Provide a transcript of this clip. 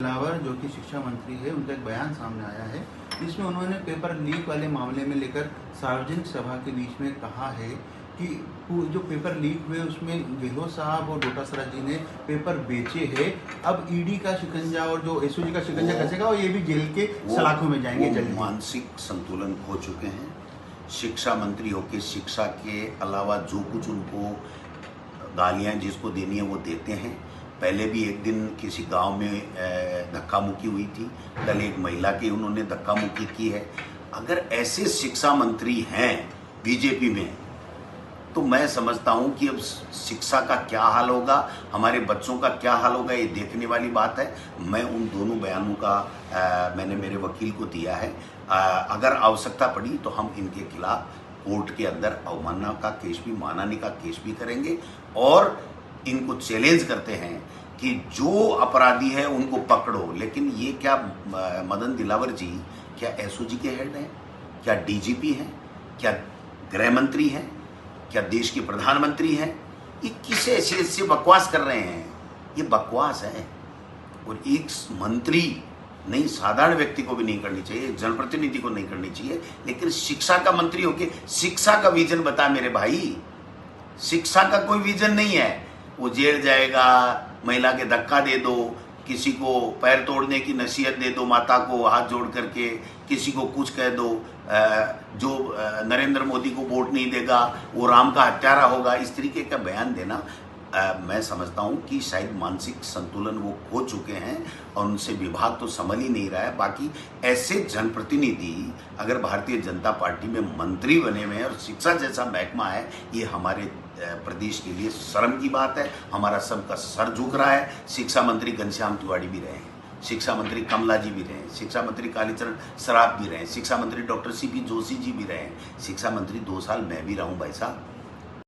दिलावर जो कि शिक्षा मंत्री है, उनका एक बयान सामने आया है जिसमें उन्होंने पेपर लीक वाले मामले में लेकर सार्वजनिक सभा के बीच में कहा है कि जो पेपर लीक हुए उसमें गहलोत साहब और डोटासरा जी ने पेपर बेचे हैं। अब ईडी का शिकंजा और जो एसओजी का शिकंजा कसेगा और ये भी जेल के सलाखों में जाएंगे। जल्दी मानसिक संतुलन खो चुके हैं। शिक्षा मंत्री होकर शिक्षा के अलावा जो कुछ उनको गालियां जिसको देनी है वो देते हैं। पहले भी एक दिन किसी गांव में धक्का मुक्की हुई थी, कल एक महिला की उन्होंने धक्का मुक्की की है। अगर ऐसे शिक्षा मंत्री हैं बीजेपी में तो मैं समझता हूं कि अब शिक्षा का क्या हाल होगा, हमारे बच्चों का क्या हाल होगा, ये देखने वाली बात है। मैं उन दोनों बयानों का मैंने मेरे वकील को दिया है। अगर आवश्यकता पड़ी तो हम इनके खिलाफ कोर्ट के अंदर अवमानना का केस भी, मानहानि का केस भी करेंगे और इनको चैलेंज करते हैं कि जो अपराधी है उनको पकड़ो। लेकिन ये क्या मदन दिलावर जी क्या एसओजी के हेड हैं, क्या डीजीपी हैं, क्या गृह मंत्री हैं, क्या देश के प्रधानमंत्री हैं? ये किस हैसियत से बकवास कर रहे हैं? ये बकवास है और एक मंत्री नहीं, साधारण व्यक्ति को भी नहीं करनी चाहिए, जनप्रतिनिधि को नहीं करनी चाहिए। लेकिन शिक्षा का मंत्री होके शिक्षा का विजन बता मेरे भाई। शिक्षा का कोई विजन नहीं है। वो जेल जाएगा, महिला के धक्का दे दो, किसी को पैर तोड़ने की नसीहत दे दो माता को हाथ जोड़ करके, किसी को कुछ कह दो, जो नरेंद्र मोदी को वोट नहीं देगा वो राम का हत्यारा होगा, इस तरीके का बयान देना मैं समझता हूं कि शायद मानसिक संतुलन वो खो चुके हैं और उनसे विभाग तो संभल ही नहीं रहा है। बाकी ऐसे जनप्रतिनिधि अगर भारतीय जनता पार्टी में मंत्री बने हुए हैं और शिक्षा जैसा महकमा है, ये हमारे प्रदेश के लिए शर्म की बात है। हमारा सबका सर झुक रहा है। शिक्षा मंत्री घनश्याम तिवारी भी रहे हैं, शिक्षा मंत्री कमला जी भी रहे, शिक्षा मंत्री कालीचरण सराफ भी रहे, शिक्षा मंत्री डॉक्टर सीपी जोशी जी भी रहे, शिक्षा मंत्री 2 साल मैं भी रहूं भाई साहब।